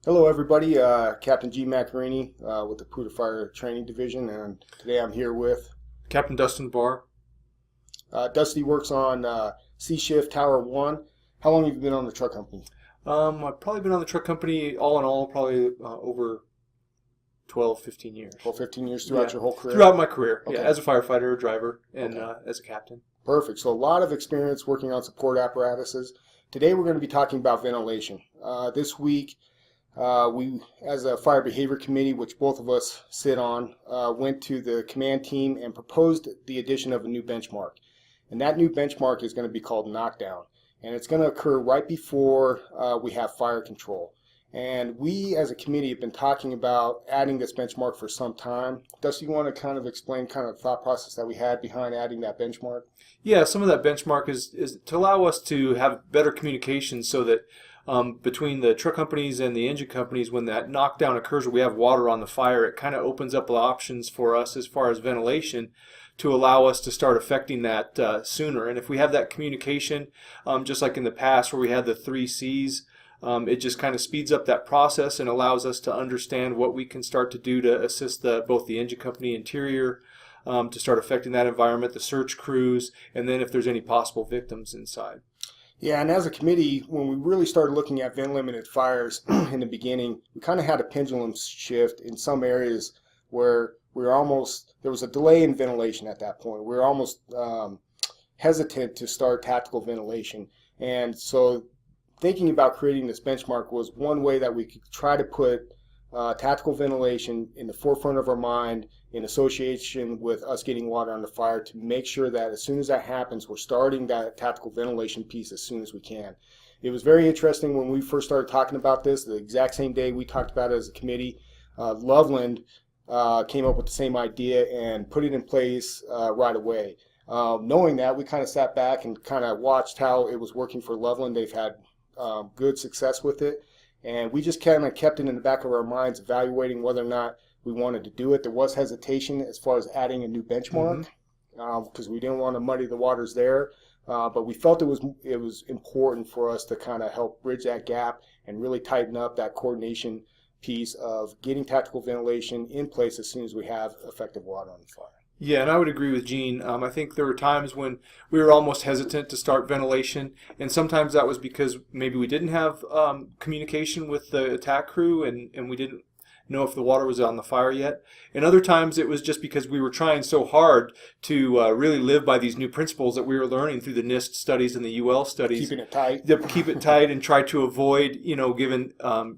Hello, everybody. Captain G. Macarini with the Puda Fire Training Division, and today I'm here with Captain Dustin Barr. Dusty. Works on C Shift Tower 1. How long have you been on the truck company? I've probably been on the truck company all in all probably over 12, 15 years. 12, 15 years throughout Yeah, your whole career? throughout my career. Okay. Yeah, as a firefighter, a driver, and Okay. as a captain. Perfect. So a lot of experience working on support apparatuses. Today we're going to be talking about ventilation. This week we, as a fire behavior committee, which both of us sit on, went to the command team and proposed the addition of a new benchmark. And that new benchmark is going to be called knockdown. And it's going to occur right before we have fire control. And we as a committee have been talking about adding this benchmark for some time. Dusty, you want to kind of explain kind of the thought process that we had behind adding that benchmark? Yeah, some of that benchmark is to allow us to have better communication so that between the truck companies and the engine companies, when that knockdown occurs or we have water on the fire, it kind of opens up options for us as far as ventilation to allow us to start affecting that sooner. And if we have that communication, just like in the past where we had the 3 C's, it just kind of speeds up that process and allows us to understand what we can start to do to assist both the engine company interior to start affecting that environment, the search crews, and then if there's any possible victims inside. Yeah, and as a committee, when we really started looking at vent-limited fires in the beginning, we kind of had a pendulum shift in some areas where there was a delay in ventilation at that point. We were almost hesitant to start tactical ventilation. And so thinking about creating this benchmark was one way that we could try to put tactical ventilation in the forefront of our mind in association with us getting water on the fire to make sure that as soon as that happens, we're starting that tactical ventilation piece as soon as we can. It was very interesting when we first started talking about this, the exact same day we talked about it as a committee. Loveland came up with the same idea and put it in place right away. Knowing that, we kind of sat back and kind of watched how it was working for Loveland. They've had good success with it. And we just kind of kept it in the back of our minds, evaluating whether or not we wanted to do it. There was hesitation as far as adding a new benchmark because we didn't want to muddy the waters there. But we felt it was important for us to kind of help bridge that gap and really tighten up that coordination piece of getting tactical ventilation in place as soon as we have effective water on the fire. Yeah, and I would agree with Gene. I think there were times when we were almost hesitant to start ventilation, and sometimes that was because maybe we didn't have communication with the attack crew and we didn't know if the water was on the fire yet. And other times it was just because we were trying so hard to really live by these new principles that we were learning through the NIST studies and the UL studies. Keeping it tight. Keep it tight and try to avoid, giving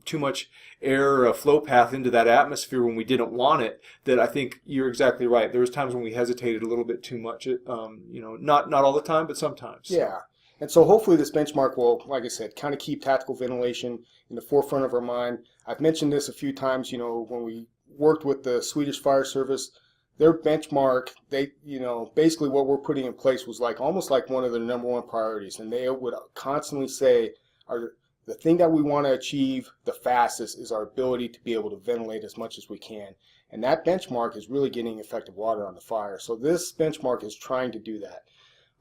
too much air or flow path into that atmosphere when we didn't want it. That I think you're exactly right. There was times when we hesitated a little bit too much. Not all the time, but sometimes. Yeah. And so hopefully this benchmark will, like I said, kind of keep tactical ventilation in the forefront of our mind. I've mentioned this a few times, when we worked with the Swedish Fire Service, their benchmark, basically what we're putting in place was almost like one of their #1 priorities. And they would constantly say, the thing that we want to achieve the fastest is our ability to be able to ventilate as much as we can. And that benchmark is really getting effective water on the fire. So this benchmark is trying to do that.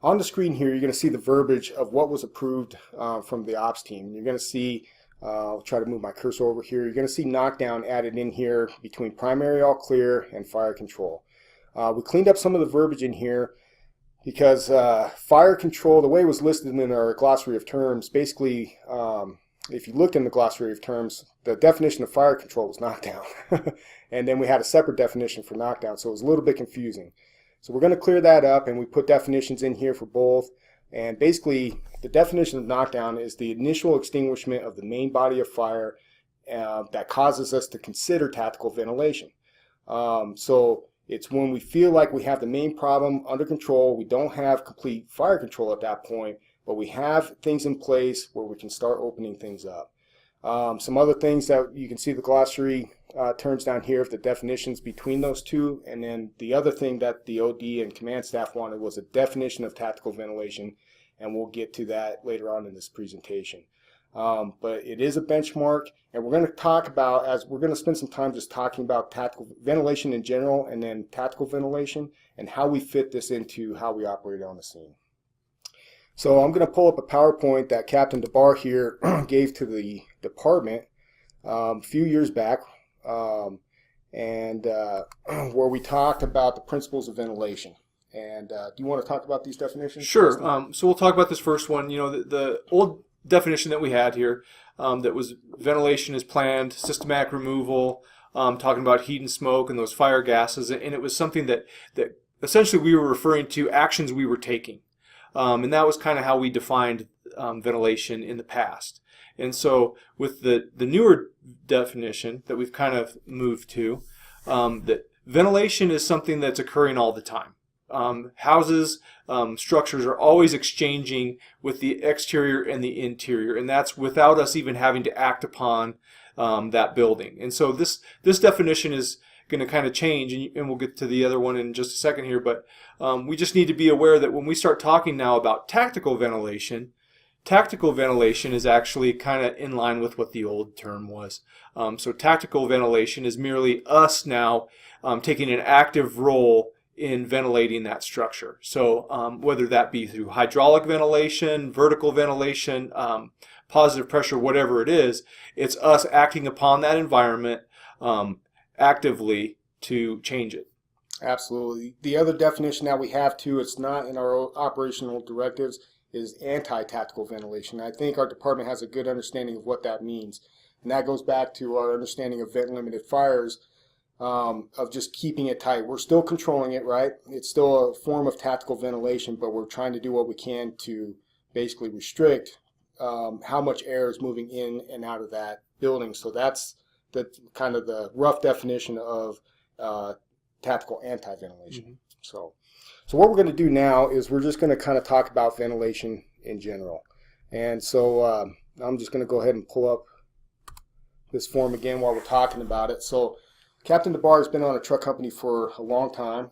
On the screen here, you're going to see the verbiage of what was approved from the ops team. You're going to see, I'll try to move my cursor over here, you're going to see knockdown added in here between primary all clear and fire control. We cleaned up some of the verbiage in here because fire control, the way it was listed in our glossary of terms, basically, if you looked in the glossary of terms, the definition of fire control was knockdown. And then we had a separate definition for knockdown, so it was a little bit confusing. So we're going to clear that up, and we put definitions in here for both. And basically, the definition of knockdown is the initial extinguishment of the main body of fire that causes us to consider tactical ventilation. So it's when we feel like we have the main problem under control. We don't have complete fire control at that point, but we have things in place where we can start opening things up. Some other things that you can see the glossary terms down here of the definitions between those two, and then the other thing that the OD and command staff wanted was a definition of tactical ventilation, and we'll get to that later on in this presentation. But it is a benchmark, and we're going to talk about, we're going to spend some time just talking about tactical ventilation in general and then tactical ventilation and how we fit this into how we operate on the scene. So I'm going to pull up a PowerPoint that Captain DeBar here gave to the department a few years back, and where we talked about the principles of ventilation. And do you want to talk about these definitions? Sure. So we'll talk about this first one. You know, the old definition that we had here, that was ventilation is planned, systematic removal, talking about heat and smoke and those fire gases, and it was something that essentially we were referring to actions we were taking, and that was kind of how we defined ventilation in the past. And so with the newer definition that we've kind of moved to, that ventilation is something that's occurring all the time. Houses, structures are always exchanging with the exterior and the interior, and that's without us even having to act upon that building. And so this definition is going to kind of change, and we'll get to the other one in just a second here, but we just need to be aware that when we start talking now about tactical ventilation is actually kind of in line with what the old term was. So tactical ventilation is merely us now taking an active role in ventilating that structure. So whether that be through hydraulic ventilation, vertical ventilation, positive pressure, whatever it is, it's us acting upon that environment actively to change it. Absolutely. The other definition that we have too, it's not in our operational directives, is anti-tactical ventilation. I think our department has a good understanding of what that means. And that goes back to our understanding of vent-limited fires, of just keeping it tight. We're still controlling it, right? It's still a form of tactical ventilation, but we're trying to do what we can to basically restrict how much air is moving in and out of that building. So that's the kind of the rough definition of tactical anti-ventilation. Mm-hmm. So what we're going to do now is we're just going to kind of talk about ventilation in general. And so I'm just going to go ahead and pull up this form again while we're talking about it. So Captain DeBar has been on a truck company for a long time,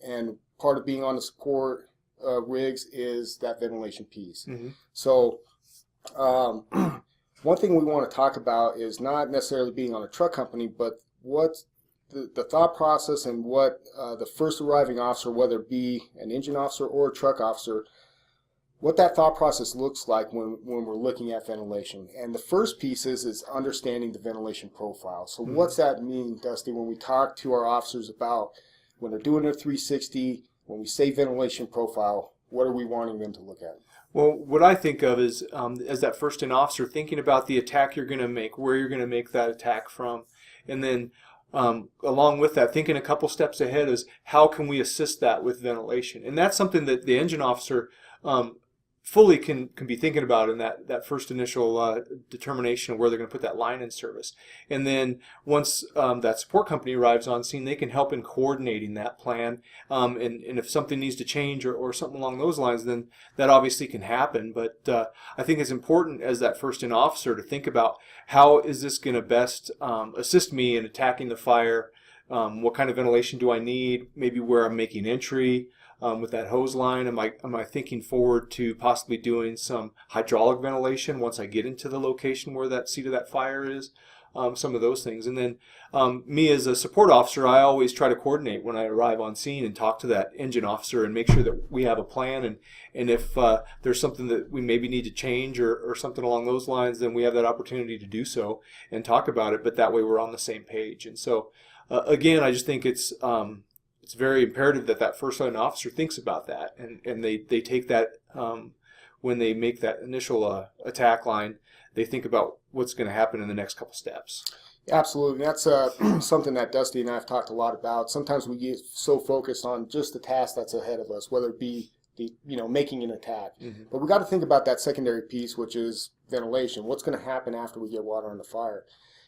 and part of being on the support rigs is that ventilation piece. Mm-hmm. So one thing we want to talk about is not necessarily being on a truck company, but what's the thought process and what the first arriving officer, whether it be an engine officer or a truck officer, what that thought process looks like when we're looking at ventilation. And the first piece is understanding the ventilation profile. So mm-hmm. What's that mean, Dusty, when we talk to our officers about when they're doing their 360, when we say ventilation profile, what are we wanting them to look at? Well, what I think of is, as that first in officer, thinking about the attack you're going to make, where you're going to make that attack from, and then along with that, thinking a couple steps ahead is how can we assist that with ventilation. And that's something that the engine officer fully can be thinking about in that first initial determination of where they're going to put that line in service. And then once that support company arrives on scene, they can help in coordinating that plan. And if something needs to change or something along those lines, then that obviously can happen. But I think it's important as that first in officer to think about how is this going to best assist me in attacking the fire. What kind of ventilation do I need? Maybe where I'm making entry. With that hose line, am I thinking forward to possibly doing some hydraulic ventilation once I get into the location where that seat of that fire is? Some of those things. And then me as a support officer, I always try to coordinate when I arrive on scene and talk to that engine officer and make sure that we have a plan. And if there's something that we maybe need to change or something along those lines, then we have that opportunity to do so and talk about it. But that way we're on the same page. And so again, I just think it's very imperative that first line officer thinks about that, and they take that when they make that initial attack line, they think about what's going to happen in the next couple steps. Absolutely. That's something that Dusty and I have talked a lot about. Sometimes we get so focused on just the task that's ahead of us, whether it be making an attack. Mm-hmm. But we got to think about that secondary piece, which is ventilation. What's going to happen after we get water on the fire?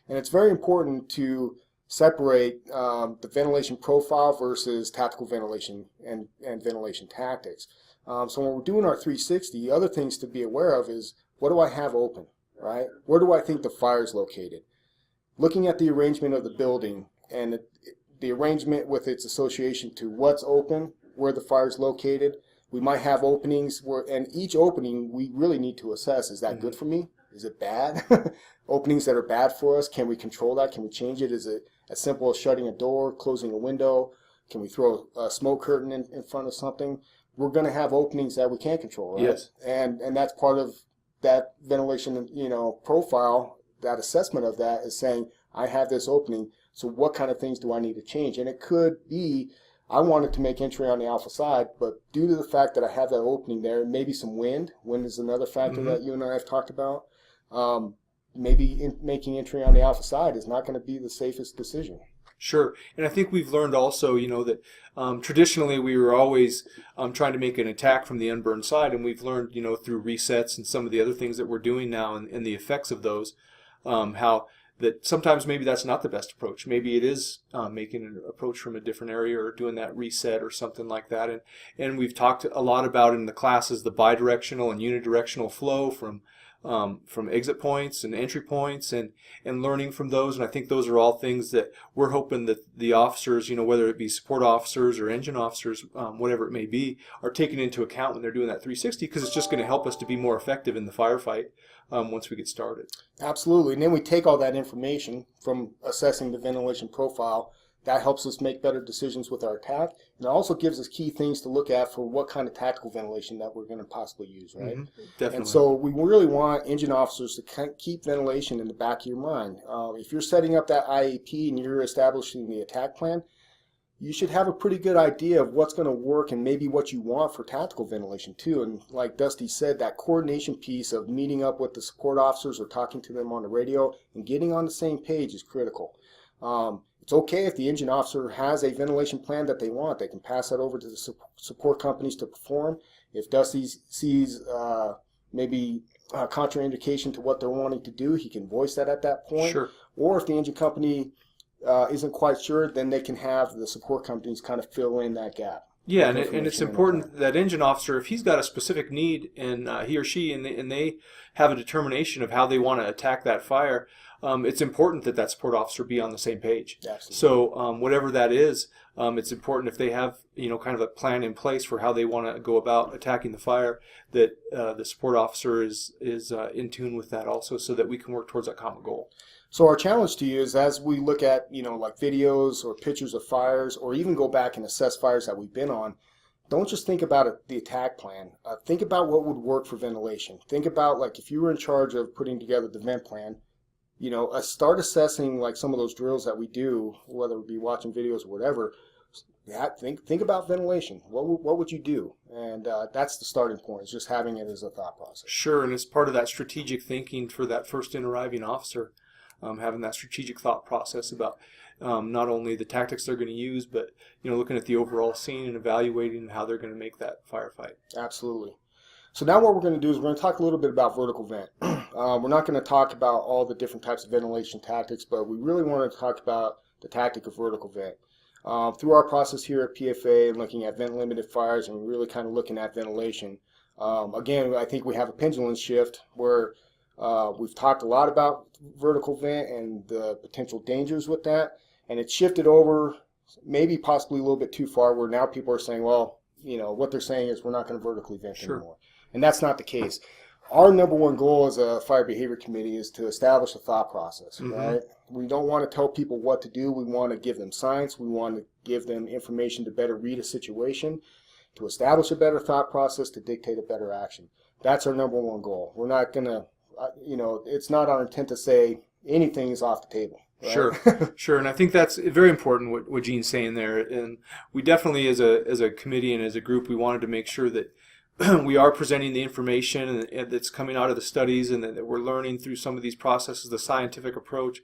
And it's very important to separate the ventilation profile versus tactical ventilation and ventilation tactics. So when we're doing our 360, other things to be aware of is, what do I have open, right? Where do I think the fire is located? Looking at the arrangement of the building and the arrangement with its association to what's open, where the fire is located, we might have openings and each opening we really need to assess, is that good for me? Is it bad? Openings that are bad for us, can we control that? Can we change it? Is it as simple as shutting a door, closing a window? Can we throw a smoke curtain in front of something? We're going to have openings that we can't control, right? Yes. And that's part of that ventilation, profile that assessment of that is saying, I have this opening, so what kind of things do I need to change? And it could be, I wanted to make entry on the alpha side, but due to the fact that I have that opening there, maybe some wind. Wind is another factor that you and I have talked about. Maybe making entry on the alpha side is not going to be the safest decision. Sure, and I think we've learned also, that traditionally we were always trying to make an attack from the unburned side, and we've learned, through resets and some of the other things that we're doing now and the effects of those, how that sometimes maybe that's not the best approach. Maybe it is making an approach from a different area or doing that reset or something like that. And we've talked a lot about in the classes the bidirectional and unidirectional flow from exit points and entry points and learning from those. And I think those are all things that we're hoping that the officers, whether it be support officers or engine officers, whatever it may be, are taking into account when they're doing that 360, because it's just going to help us to be more effective in the firefight once we get started. Absolutely. And then we take all that information from assessing the ventilation profile. That helps us make better decisions with our attack. And it also gives us key things to look at for what kind of tactical ventilation that we're going to possibly use, right? Definitely. And so we really want engine officers to keep ventilation in the back of your mind. If you're setting up that IAP and you're establishing the attack plan, you should have a pretty good idea of what's going to work and maybe what you want for tactical ventilation too. And like Dusty said, that coordination piece of meeting up with the support officers or talking to them on the radio and getting on the same page is critical. It's okay if the engine officer has a ventilation plan that they want. They can pass that over to the support companies to perform. If Dusty sees maybe a contraindication to what they're wanting to do, he can voice that at that point. Sure. Or if the engine company isn't quite sure, then they can have the support companies kind of fill in that gap. Yeah, and it's important that engine officer, if he's got a specific need and he or she and they have a determination of how they want to attack that fire, it's important that support officer be on the same page. Absolutely. So whatever that is, it's important if they have kind of a plan in place for how they want to go about attacking the fire, that the support officer is in tune with that also, so that we can work towards that common goal. So our challenge to you is, as we look at like videos or pictures of fires, or even go back and assess fires that we've been on, don't just think about the attack plan. Think about what would work for ventilation. Think about, like, if you were in charge of putting together the vent plan, start assessing like some of those drills that we do, whether it be watching videos or whatever. Yeah, think about ventilation. What would you do? And that's the starting point, is just having it as a thought process. Sure, and it's part of that strategic thinking for that first in arriving officer, having that strategic thought process about not only the tactics they're going to use, but looking at the overall scene and evaluating how they're going to make that firefight. Absolutely. So now what we're going to do is we're going to talk a little bit about vertical vent. We're not going to talk about all the different types of ventilation tactics, but we really want to talk about the tactic of vertical vent. Through our process here at PFA and looking at vent limited fires and really kind of looking at ventilation, again, I think we have a pendulum shift where we've talked a lot about vertical vent and the potential dangers with that, and it's shifted over maybe possibly a little bit too far, where now people are saying, well, what they're saying is we're not going to vertically vent anymore. And that's not the case. Our number one goal as a fire behavior committee is to establish a thought process, right? We don't want to tell people what to do. We want to give them science. We want to give them information to better read a situation, to establish a better thought process, to dictate a better action. That's our number one goal. We're not going to, it's not our intent to say anything is off the table. Right? Sure, and I think that's very important what Gene's saying there. And we definitely, as a committee and as a group, we wanted to make sure that we are presenting the information that's coming out of the studies, and that we're learning through some of these processes, the scientific approach.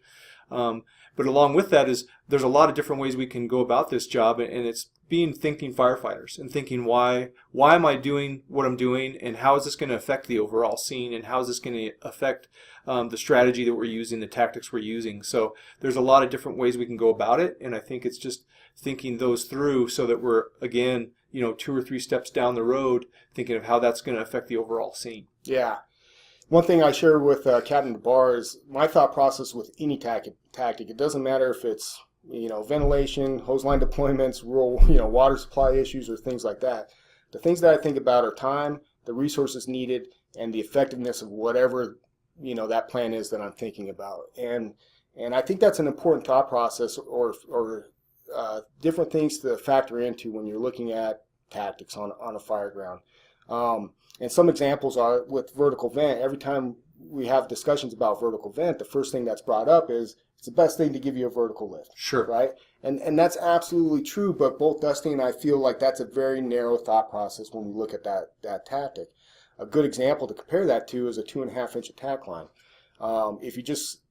But along with that there's a lot of different ways we can go about this job, and it's being thinking firefighters and thinking why am I doing what I'm doing, and how is this going to affect the overall scene, and how is this going to affect the strategy that we're using, the tactics we're using. So there's a lot of different ways we can go about it, and I think it's just thinking those through so that we're, again, 2 or 3 steps down the road, thinking of how that's going to affect the overall scene. Yeah. One thing I share with Captain DeBar is my thought process with any tactic. It doesn't matter if it's ventilation, hose line deployments, rural water supply issues, or things like that. The things that I think about are time, the resources needed, and the effectiveness of whatever that plan is that I'm thinking about. And I think that's an important thought process, or different things to factor into when you're looking at tactics on a fire ground. And some examples are with vertical vent. Every time we have discussions about vertical vent, the first thing that's brought up is it's the best thing to give you a vertical lift. Sure. Right? And that's absolutely true, but both Dusty and I feel like that's a very narrow thought process when we look at that tactic. A good example to compare that to is a 2.5-inch attack line. If you just,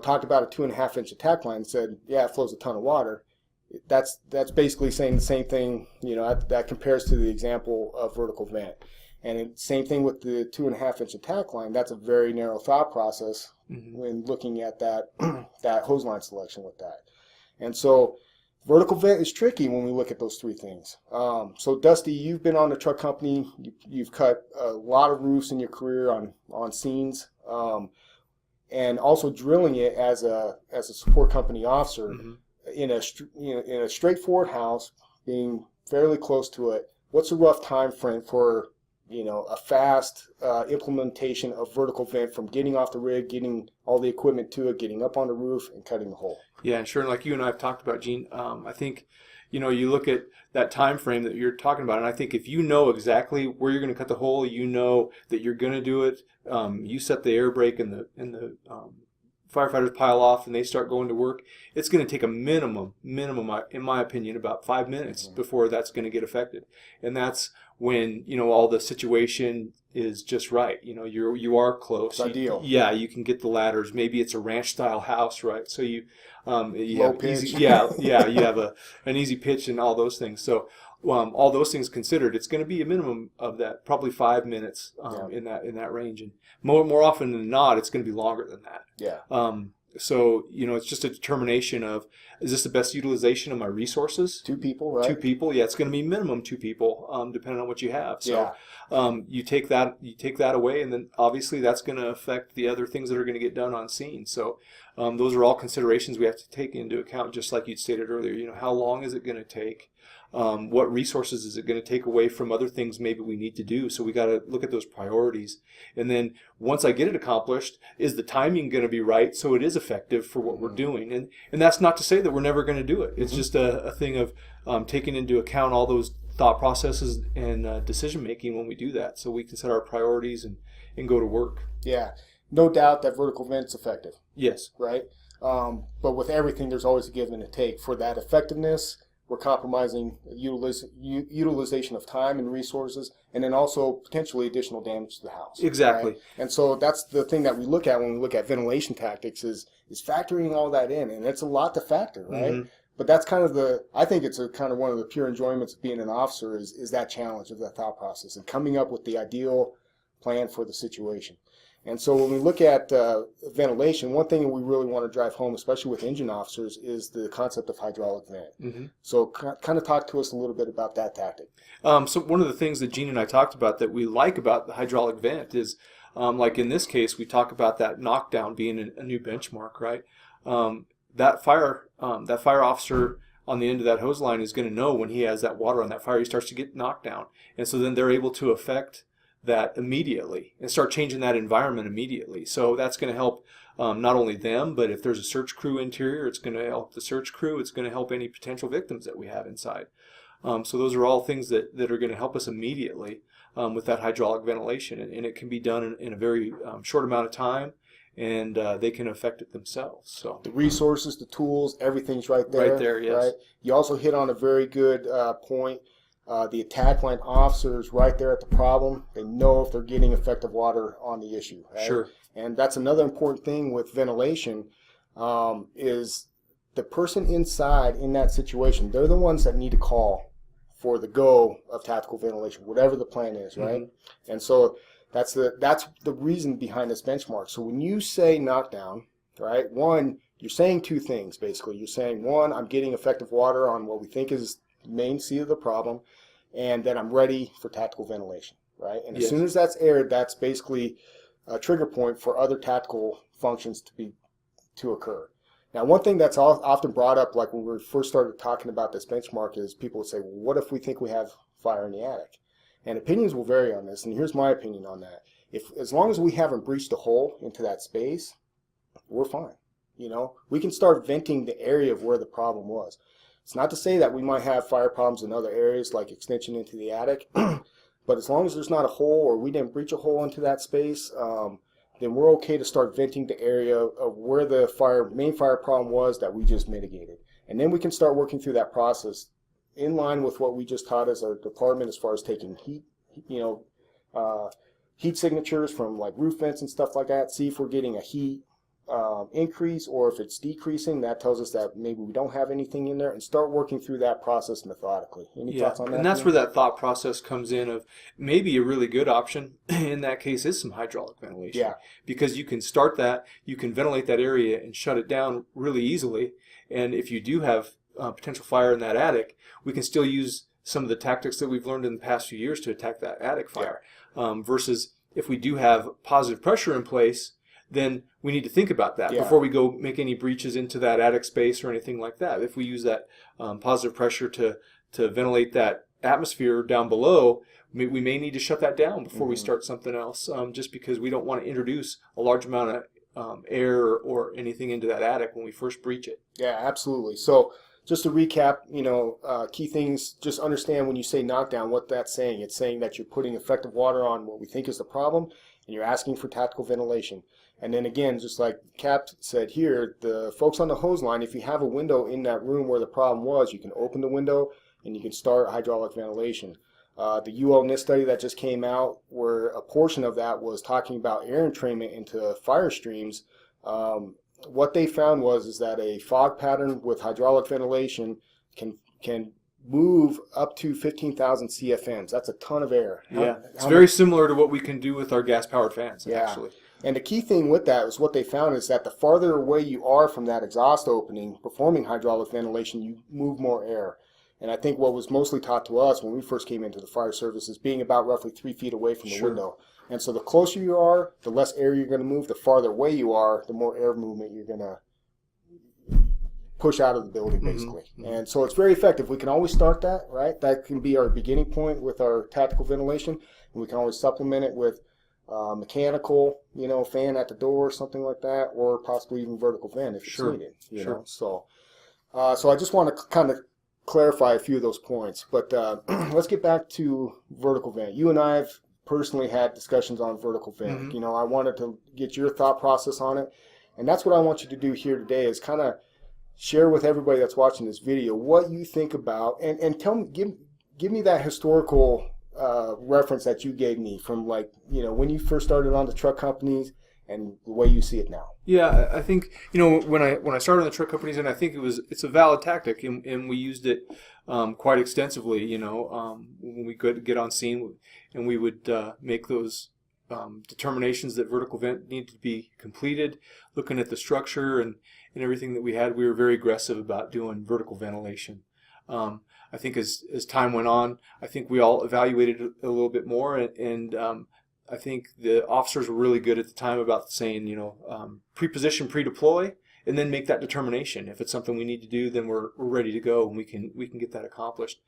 talked about a 2.5-inch attack line and said, yeah, it flows a ton of water, that's basically saying the same thing, that compares to the example of vertical vent. And same thing with the 2.5-inch attack line. That's a very narrow thought process when looking at that that hose line selection with that. And so vertical vent is tricky when we look at those three things. So Dusty, you've been on the truck company. You've cut a lot of roofs in your career on scenes, and also drilling it as a support company officer in a straightforward house, being fairly close to it. What's a rough time frame for a fast implementation of vertical vent from getting off the rig, getting all the equipment to it, getting up on the roof, and cutting the hole? Yeah, and sure, like you and I have talked about, Gene, I think, you look at that time frame that you're talking about, and I think if you know exactly where you're going to cut the hole, you know that you're going to do it, you set the air brake and the firefighters pile off and they start going to work, it's going to take a minimum, in my opinion, about 5 minutes before that's going to get affected. And that's when, all the situation is just right. You are close. It's ideal. Yeah, you can get the ladders. Maybe it's a ranch style house, right? So you low pitch. Easy, you have an easy pitch and all those things. So all those things considered, it's going to be a minimum of that, probably 5 minutes in that range, and more often than not, it's going to be longer than that. Yeah. So it's just a determination of, is this the best utilization of my resources? 2 people, right? 2 people, yeah, it's going to be minimum 2 people, depending on what you have. So you take that away, and then obviously that's going to affect the other things that are going to get done on scene. So those are all considerations we have to take into account, just like you stated earlier. How long is it going to take? What resources is it going to take away from other things maybe we need to do? So we got to look at those priorities. And then once I get it accomplished, is the timing going to be right so it is effective for what we're doing? And that's not to say that we're never going to do it. It's just a thing of taking into account all those thought processes and decision making when we do that, so we can set our priorities and go to work. Yeah, no doubt that vertical vent's effective. Yes. Right? But with everything, there's always a give and a take. For that effectiveness, we're compromising utilization of time and resources, and then also potentially additional damage to the house. Exactly. Right? And so that's the thing that we look at when we look at ventilation tactics is factoring all that in, and it's a lot to factor, right? But that's kind of I think it's kind of one of the pure enjoyments of being an officer is that challenge of that thought process and coming up with the ideal plan for the situation. And so when we look at ventilation, one thing we really want to drive home, especially with engine officers, is the concept of hydraulic vent. So kind of talk to us a little bit about that tactic. So one of the things that Gene and I talked about that we like about the hydraulic vent is, like in this case, we talk about that knockdown being a new benchmark, right? That fire officer on the end of that hose line is going to know when he has that water on that fire, he starts to get knocked down. And so then they're able to affect that immediately and start changing that environment immediately. So that's going to help not only them, but if there's a search crew interior, it's going to help the search crew. It's going to help any potential victims that we have inside. So those are all things that are going to help us immediately with that hydraulic ventilation. And it can be done in a very short amount of time, and they can affect it themselves. So the resources, the tools, everything's right there. Right there, yes. Right? You also hit on a very good point. The attack line officers right there at the problem, they know if they're getting effective water on the issue. Right? Sure. And that's another important thing with ventilation is the person inside in that situation, they're the ones that need to call for the go of tactical ventilation, whatever the plan is, right? And so that's the reason behind this benchmark. So when you say knockdown, right, one, you're saying 2 things basically. You're saying, one, I'm getting effective water on what we think is main seat of the problem, and then I'm ready for tactical ventilation, right? And as soon as that's aired, that's basically a trigger point for other tactical functions to occur. Now, one thing that's often brought up, like when we first started talking about this benchmark, is people would say, well, what if we think we have fire in the attic? And opinions will vary on this, and here's my opinion on that. As long as we haven't breached a hole into that space, we're fine. We can start venting the area of where the problem was. It's not to say that we might have fire problems in other areas like extension into the attic, but as long as there's not a hole or we didn't breach a hole into that space, then we're okay to start venting the area of where the main fire problem was that we just mitigated. And then we can start working through that process in line with what we just taught as a department as far as taking heat, heat signatures from like roof vents and stuff like that, see if we're getting a heat increase, or if it's decreasing, that tells us that maybe we don't have anything in there, and start working through that process methodically. Any thoughts on that? And that's where that thought process comes in of maybe a really good option in that case is some hydraulic ventilation. Yeah. Because you can start that, you can ventilate that area and shut it down really easily. And if you do have potential fire in that attic, we can still use some of the tactics that we've learned in the past few years to attack that attic fire. Versus if we do have positive pressure in place, then we need to think about that before we go make any breaches into that attic space or anything like that. If we use that positive pressure to ventilate that atmosphere down below, we may need to shut that down before we start something else, just because we don't want to introduce a large amount of air or anything into that attic when we first breach it. Yeah, absolutely. So just to recap, key things, just understand when you say knockdown, what that's saying. It's saying that you're putting effective water on what we think is the problem, and you're asking for tactical ventilation. And then again, just like Cap said here, the folks on the hose line, if you have a window in that room where the problem was, you can open the window and you can start hydraulic ventilation. The UL NIST study that just came out, where a portion of that was talking about air entrainment into fire streams, what they found is that a fog pattern with hydraulic ventilation can move up to 15,000 CFMs. That's a ton of air. Yeah, it's very similar to what we can do with our gas-powered fans, actually. And the key thing with that is what they found is that the farther away you are from that exhaust opening performing hydraulic ventilation, you move more air. And I think what was mostly taught to us when we first came into the fire service is being about roughly 3 feet away from the window. And so the closer you are, the less air you're going to move. The farther away you are, the more air movement you're going to push out of the building, basically. And so it's very effective. We can always start that, right? That can be our beginning point with our tactical ventilation. And we can always supplement it with mechanical, fan at the door, something like that, or possibly even vertical vent if it's needed. You know? So I just want to kind of clarify a few of those points. But let's get back to vertical vent. You and I have personally had discussions on vertical vent. I wanted to get your thought process on it, and that's what I want you to do here today is kind of share with everybody that's watching this video what you think about, and tell me, give me that historical reference that you gave me from when you first started on the truck companies and the way you see it now. Yeah, I think when I started on the truck companies, and I think it's a valid tactic, and we used it quite extensively. When we could get on scene, and we would make those determinations that vertical vent needed to be completed, looking at the structure and everything that we had. We were very aggressive about doing vertical ventilation. I think as time went on, I think we all evaluated it a little bit more, and I think the officers were really good at the time about saying, pre-position, pre-deploy, and then make that determination. If it's something we need to do, then we're ready to go, and we can get that accomplished.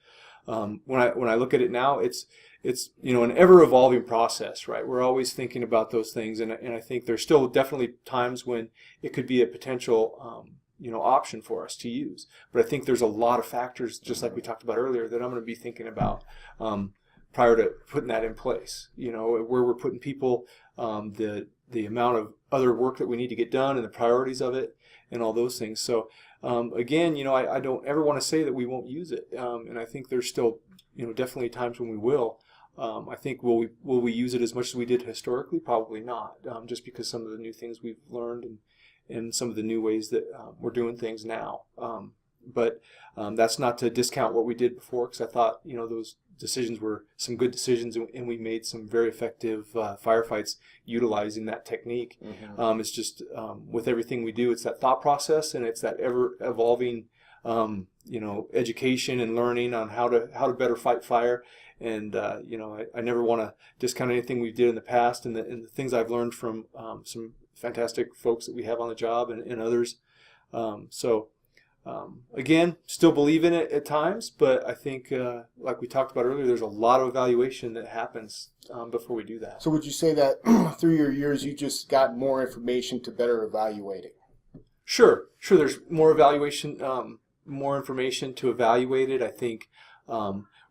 When I look at it now, it's an ever-evolving process, right? We're always thinking about those things, and I think there's still definitely times when it could be a potential option for us to use. But I think there's a lot of factors, just like we talked about earlier, that I'm going to be thinking about prior to putting that in place. Where we're putting people, the amount of other work that we need to get done, and the priorities of it, and all those things. So again, I don't ever want to say that we won't use it, and I think there's still definitely times when we will. I think will we use it as much as we did historically? Probably not, just because some of the new things we've learned and some of the new ways that we're doing things now. But that's not to discount what we did before, because I thought those decisions were some good decisions, and we made some very effective firefights utilizing that technique. It's just with everything we do, it's that thought process, and it's that ever evolving education and learning on how to better fight fire. And I never want to discount anything we did in the past, and the things I've learned from some fantastic folks that we have on the job and others. Again, still believe in it at times, but I think, like we talked about earlier, there's a lot of evaluation that happens before we do that. So would you say that through your years you just got more information to better evaluate it? Sure. There's more evaluation, more information to evaluate it. I think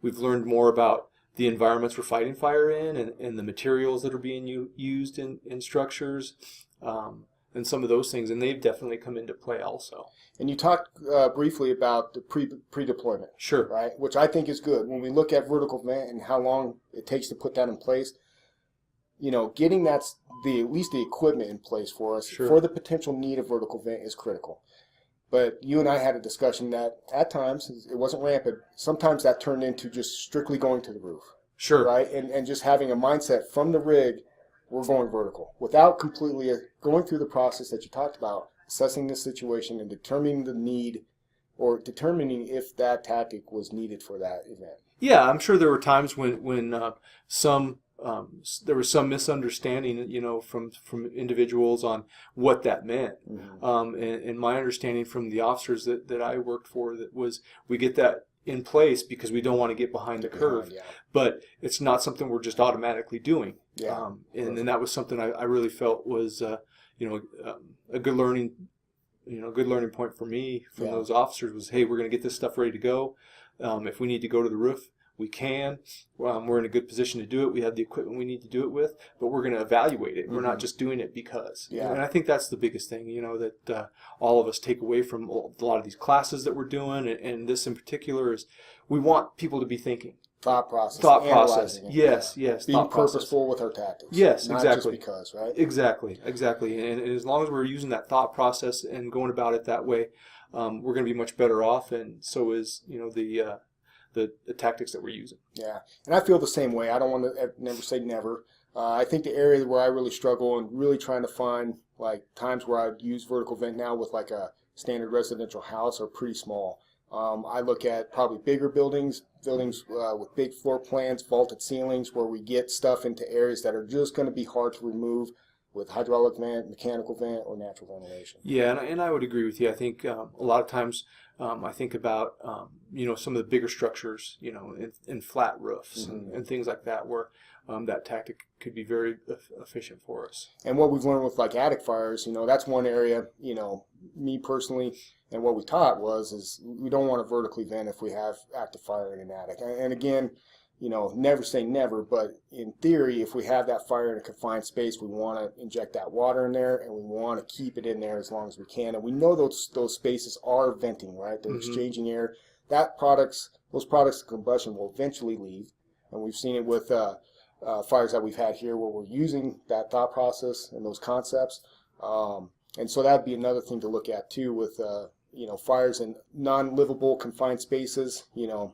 we've learned more about the environments we're fighting fire in, and the materials that are being used in structures, and some of those things, and they've definitely come into play also. And you talked briefly about the pre-deployment, Sure. right? Which I think is good. When we look at vertical vent and how long it takes to put that in place, you know, getting at least the equipment in place for us Sure. for the potential need of vertical vent is critical. But you and I had a discussion that at times it wasn't rampant. Sometimes that turned into just strictly going to the roof. Sure. Right? And just having a mindset from the rig, we're going vertical, without completely going through the process that you talked about, assessing the situation and determining the need, or determining if that tactic was needed for that event. Yeah, I'm sure there were times when there was some misunderstanding, you know, from individuals on what that meant. Mm-hmm. And my understanding from the officers that I worked for, that was, we get that in place because we don't want to get behind the curve, yeah. but it's not something we're just automatically doing. Yeah. And that was something I really felt was, you know, a good learning, you know, good learning point for me from Yeah. those officers was, hey, we're going to get this stuff ready to go. If we need to go to the roof, we can. We're in a good position to do it. We have the equipment we need to do it with, but we're going to evaluate it. Mm-hmm. We're not just doing it because. Yeah. And I think that's the biggest thing, you know, that all of us take away from a lot of these classes that we're doing, and this in particular is we want people to be thinking. Thought process. Yes, yes. Being purposeful with our tactics. Yes, not exactly. Just because, right? Exactly. And as long as we're using that thought process and going about it that way, we're going to be much better off, and so is, you know, the tactics that we're using. Yeah, and I feel the same way. I don't want to never say never. I think the area where I really struggle and really trying to find like times where I'd use vertical vent now with like a standard residential house are pretty small. I look at probably bigger buildings with big floor plans, vaulted ceilings, where we get stuff into areas that are just going to be hard to remove with hydraulic vent, mechanical vent, or natural ventilation. Yeah, and I would agree with you. I think a lot of times I think about you know, some of the bigger structures, you know, in flat roofs, mm-hmm. and things like that, where that tactic could be very efficient for us. And what we've learned with like attic fires, you know, that's one area, you know, me personally, and what we taught is we don't want to vertically vent if we have active fire in an attic. And again, you know, never say never, but in theory, if we have that fire in a confined space, we want to inject that water in there, and we want to keep it in there as long as we can. And we know those spaces are venting, right? They're mm-hmm. exchanging air. Those products of combustion will eventually leave, and we've seen it with fires that we've had here where we're using that thought process and those concepts. And so that'd be another thing to look at too with you know, fires in non-livable confined spaces, you know,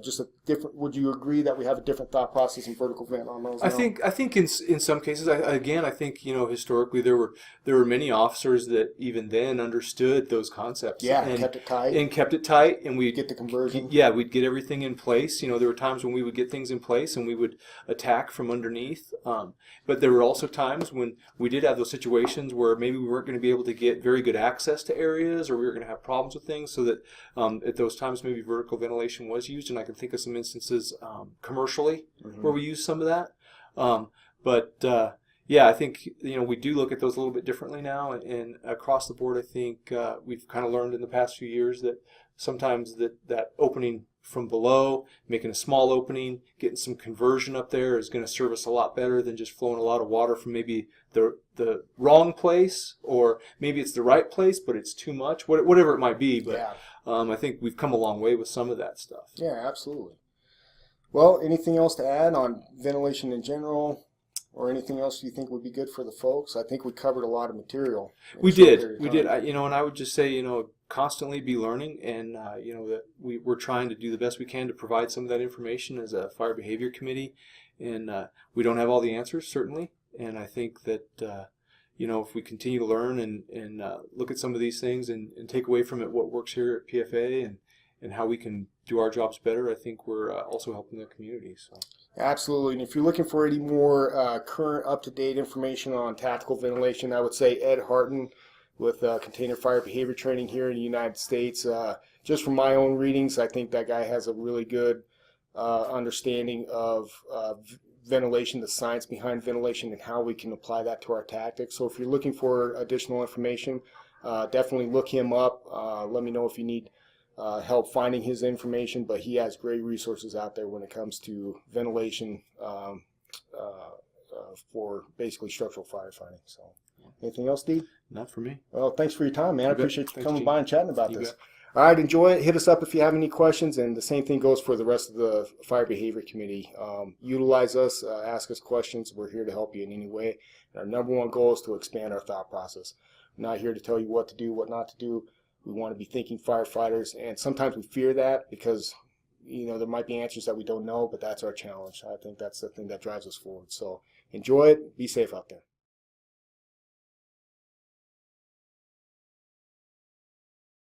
just a different. Would you agree that we have a different thought process in vertical vent on those? I think in some cases, I think, you know, historically there were many officers that even then understood those concepts. Yeah, and kept it tight, and we'd get the conversion. Yeah, we'd get everything in place. You know, there were times when we would get things in place and we would attack from underneath. But there were also times when we did have those situations where maybe we weren't going to be able to get very good access to areas, or we were going to have problems with things. So that at those times maybe vertical ventilation was used. And I can think of some instances commercially mm-hmm. where we use some of that. Yeah, I think, you know, we do look at those a little bit differently now, and across the board, I think we've kind of learned in the past few years that sometimes that opening from below, making a small opening, getting some conversion up there is going to serve us a lot better than just flowing a lot of water from maybe the wrong place, or maybe it's the right place, but it's too much, whatever it might be. But yeah. I think we've come a long way with some of that stuff. Yeah, absolutely. Well, anything else to add on ventilation in general, or anything else you think would be good for the folks? I think we covered a lot of material. We did. You know, and I would just say, you know, constantly be learning, and you know, that we're trying to do the best we can to provide some of that information as a fire behavior committee, and we don't have all the answers, certainly, and I think that you know, if we continue to learn and look at some of these things and take away from it what works here at PFA and how we can do our jobs better, I think we're also helping the community. So. Absolutely. And if you're looking for any more current, up-to-date information on tactical ventilation, I would say Ed Harton with Container Fire Behavior Training here in the United States. Just from my own readings, I think that guy has a really good understanding of ventilation, the science behind ventilation, and how we can apply that to our tactics. So if you're looking for additional information, definitely look him up. Let me know if you need help finding his information, but he has great resources out there when it comes to ventilation for basically structural firefighting. So, anything else, Steve? Not for me. Well, thanks for your time, man. I appreciate you coming by and chatting about this. All right, enjoy it. Hit us up if you have any questions, and the same thing goes for the rest of the Fire Behavior Committee. Utilize us, ask us questions. We're here to help you in any way. And our number one goal is to expand our thought process. We're not here to tell you what to do, what not to do. We want to be thinking firefighters, and sometimes we fear that because there might be answers that we don't know, but that's our challenge. I think that's the thing that drives us forward. So enjoy it. Be safe out there.